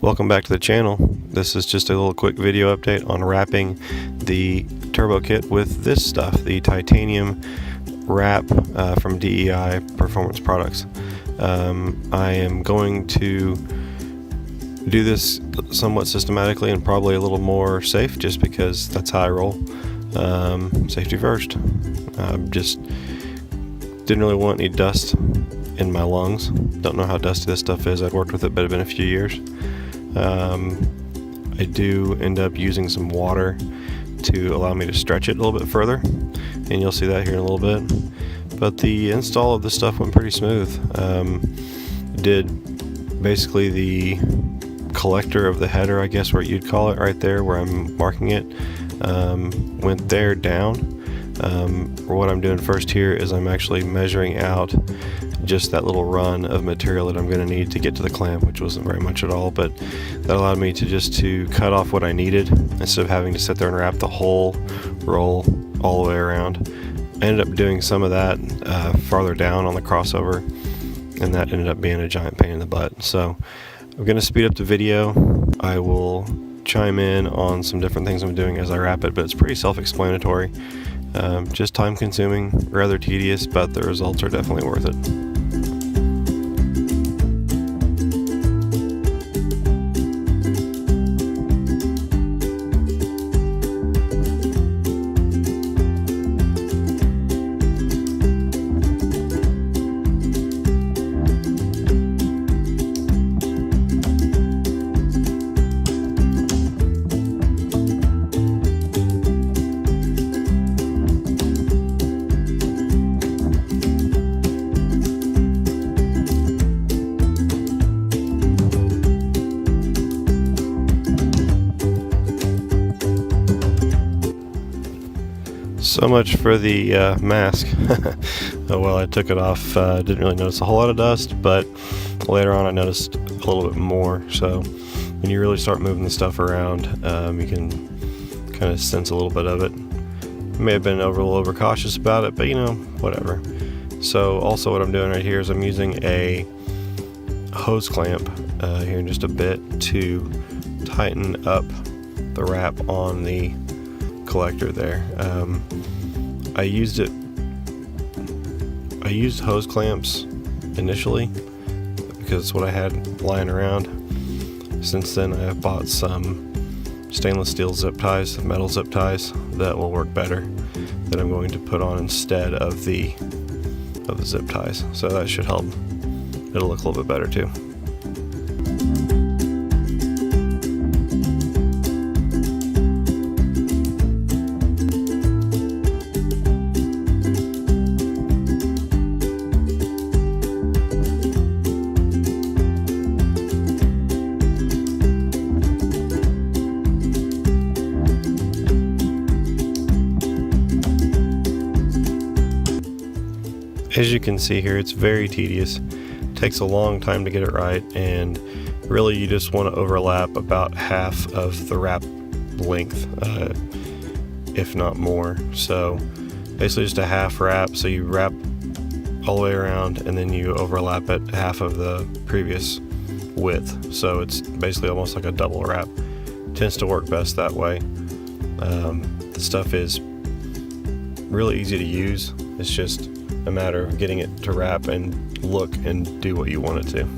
Welcome back to the channel. This is just a little quick video update on wrapping the turbo kit with this stuff, the titanium wrap from DEI Performance Products. I am going to do this somewhat systematically and probably a little more safe, just because that's how I roll. Safety first. Just didn't really want any dust in my lungs. Don't know how dusty this stuff is. I'd worked with it, but it's been a few years. I do end up using some water to allow me to stretch it a little bit further, and you'll see that here in a little bit. But the install of this stuff went pretty smooth. Did basically the collector of the header, I guess what you'd call it, right there where I'm marking it, went there down. What I'm doing first here is I'm actually measuring out just that little run of material that I'm going to need to get to the clamp, which wasn't very much at all, but that allowed me to cut off what I needed instead of having to sit there and wrap the whole roll all the way around. I ended up doing some of that farther down on the crossover, and that ended up being a giant pain in the butt. So I'm going to speed up the video. I will chime in on some different things I'm doing as I wrap it, but it's pretty self-explanatory. Just time consuming, rather tedious, but the results are definitely worth it. So much for the mask. Well, I took it off, didn't really notice a whole lot of dust, but later on I noticed a little bit more. So when you really start moving the stuff around, you can kind of sense a little bit of it. May have been a little overcautious about it, but you know, whatever. So also what I'm doing right here is I'm using a hose clamp here in just a bit to tighten up the wrap on the collector there. I used hose clamps initially because it's what I had lying around. Since then I have bought some stainless steel zip ties, metal zip ties that will work better, that I'm going to put on instead of the zip ties. So that should help. It'll look a little bit better too. As you can see here, it's very tedious. It takes a long time to get it right, and really you just want to overlap about half of the wrap length, if not more. So basically just a half wrap, so you wrap all the way around and then you overlap it half of the previous width. So it's basically almost like a double wrap. It tends to work best that way. The stuff is really easy to use. It's just a matter of getting it to wrap and look and do what you want it to.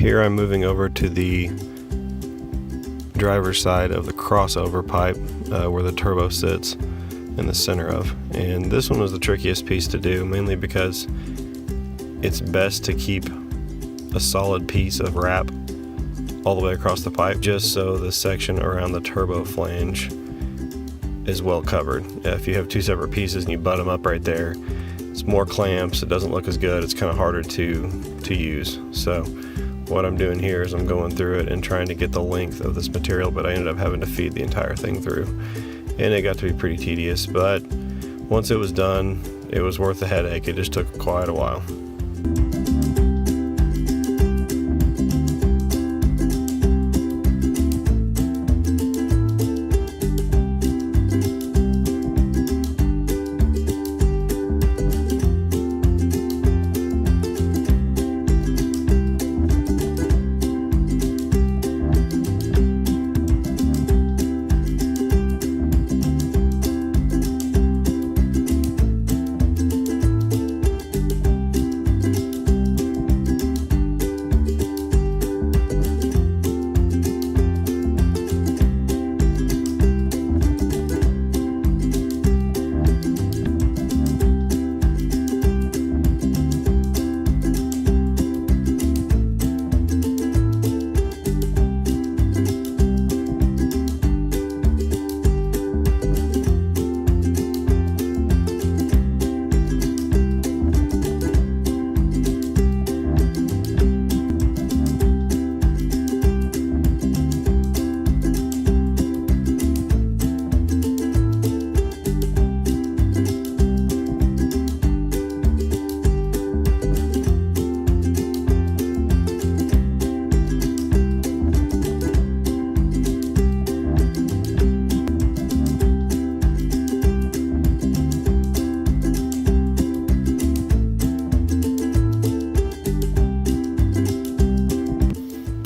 Here I'm moving over to the driver's side of the crossover pipe where the turbo sits in the center of. And this one was the trickiest piece to do, mainly because it's best to keep a solid piece of wrap all the way across the pipe, just so the section around the turbo flange is well covered. If you have two separate pieces and you butt them up right there, it's more clamps, it doesn't look as good, it's kind of harder to use. So what I'm doing here is I'm going through it and trying to get the length of this material, but I ended up having to feed the entire thing through, and it got to be pretty tedious. But once it was done, it was worth the headache. It just took quite a while.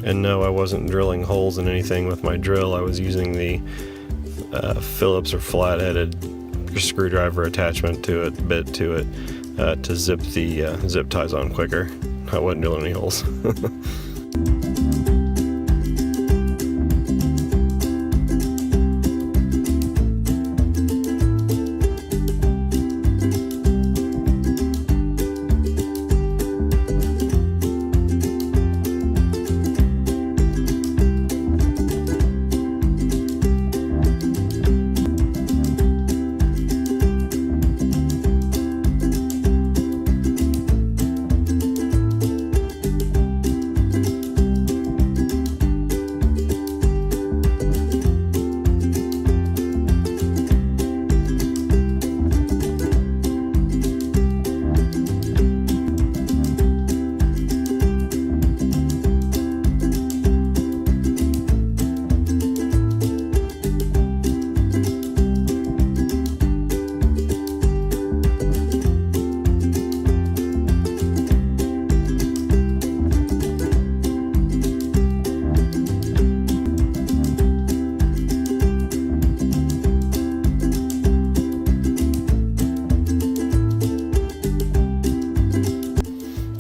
And no, I wasn't drilling holes in anything with my drill. I was using the Phillips or flat-headed screwdriver attachment to it, bit to it, to zip the zip ties on quicker. I wasn't drilling any holes.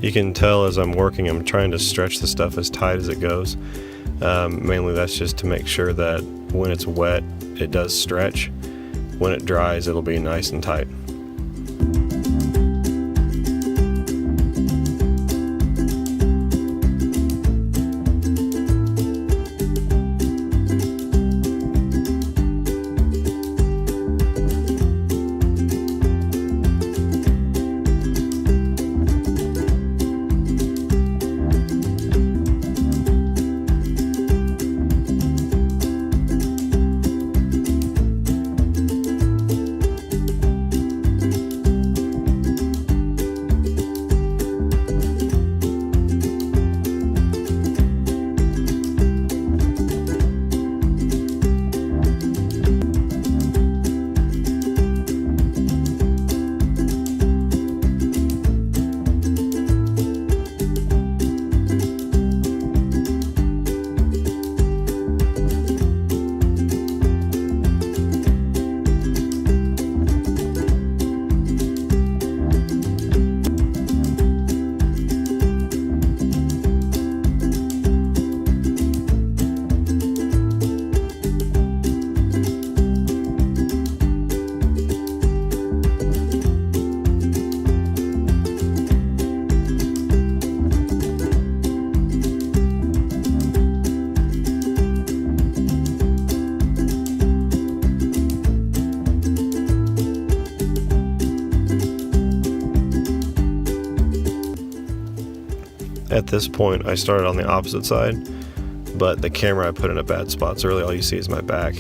You can tell as I'm working, I'm trying to stretch the stuff as tight as it goes. Mainly that's just to make sure that when it's wet, it does stretch. When it dries, it'll be nice and tight. At this point, I started on the opposite side, but the camera I put in a bad spot, so really all you see is my back.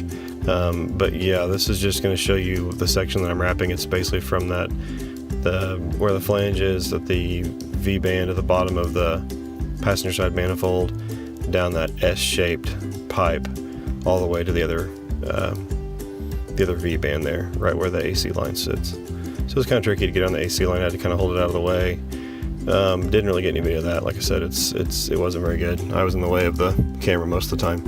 But yeah, this is just going to show you the section that I'm wrapping. It's basically from where the flange is at the V-band at the bottom of the passenger side manifold, down that S-shaped pipe all the way to the other V-band there, right where the AC line sits. So it's kind of tricky to get on the AC line. I had to kind of hold it out of the way. Didn't really get any video of that. Like I said, it wasn't very good. I was in the way of the camera most of the time.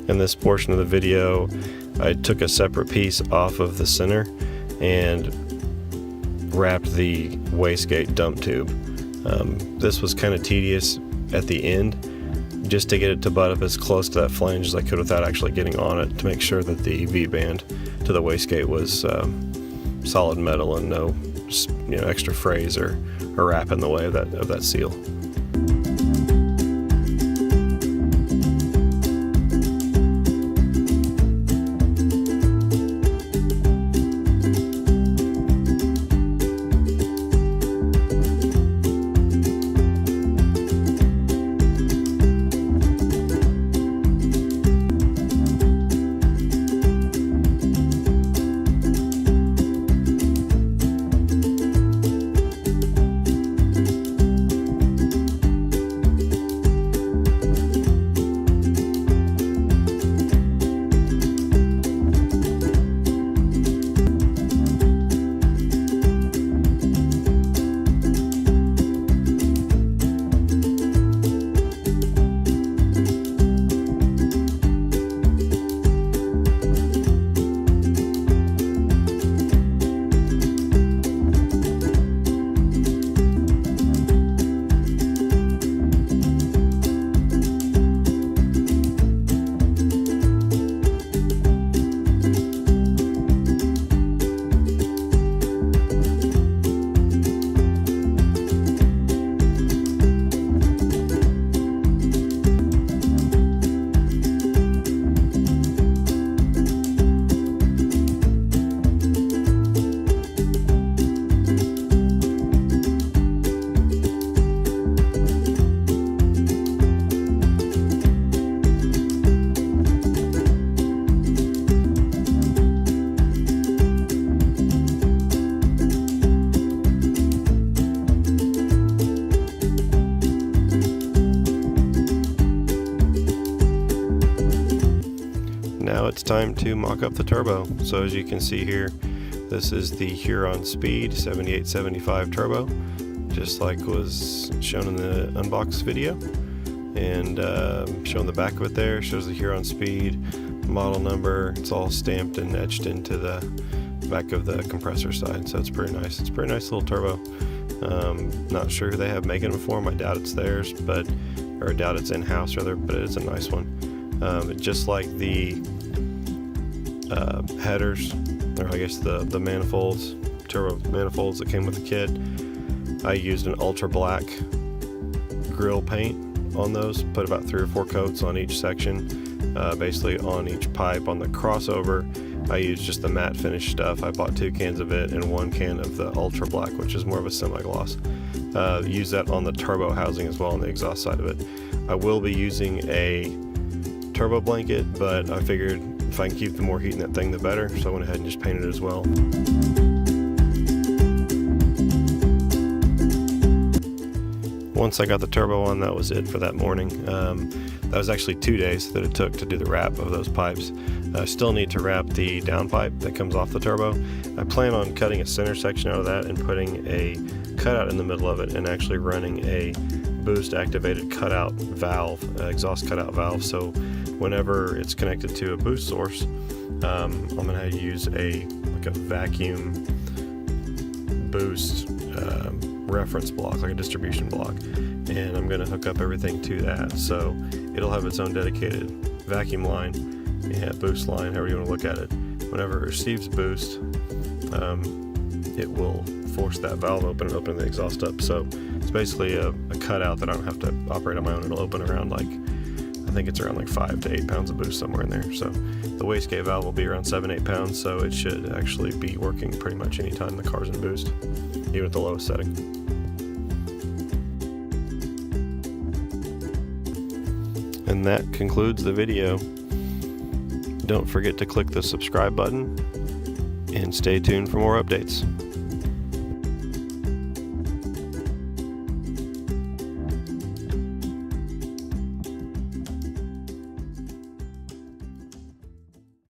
In this portion of the video, I took a separate piece off of the center and wrapped the wastegate dump tube. This was kind of tedious at the end, just to get it to butt up as close to that flange as I could without actually getting on it, to make sure that the V-band to the wastegate was solid metal and no extra frays or wrap in the way of that seal. Now it's time to mock up the turbo. So as you can see here, this is the Huron Speed 7875 turbo, just like was shown in the unbox video. And showing the back of it there, shows the Huron Speed, model number. It's all stamped and etched into the back of the compressor side, so it's pretty nice. It's a pretty nice little turbo. Not sure who they have making them for them. I doubt it's theirs, or I doubt it's in-house rather, but it is a nice one. Just like the headers, or I guess the manifolds, turbo manifolds that came with the kit, I used an ultra black grill paint on those, put about 3 or 4 coats on each section, basically on each pipe. On the crossover, I used just the matte finish stuff. I bought 2 cans of it and 1 can of the ultra black, which is more of a semi-gloss. Use that on the turbo housing as well, on the exhaust side of it. I will be using a turbo blanket, but I figured if I can keep the more heat in that thing, the better, so I went ahead and just painted it as well. Once I got the turbo on, that was it for that morning. That was actually 2 days that it took to do the wrap of those pipes. I still need to wrap the downpipe that comes off the turbo. I plan on cutting a center section out of that and putting a cutout in the middle of it, and actually running a boost activated cutout valve, exhaust cutout valve, so whenever it's connected to a boost source, I'm going to use a vacuum boost reference block, like a distribution block, and I'm going to hook up everything to that, so it'll have its own dedicated vacuum line, boost line, however you want to look at it. Whenever it receives boost, it will force that valve open and open the exhaust up. So it's basically a cutout that I don't have to operate on my own. It'll open around, like, I think it's around like 5 to 8 pounds of boost, somewhere in there. So the wastegate valve will be around 7-8 pounds, so it should actually be working pretty much anytime the car's in boost, even at the lowest setting. And that concludes the video. Don't forget to click the subscribe button and stay tuned for more updates.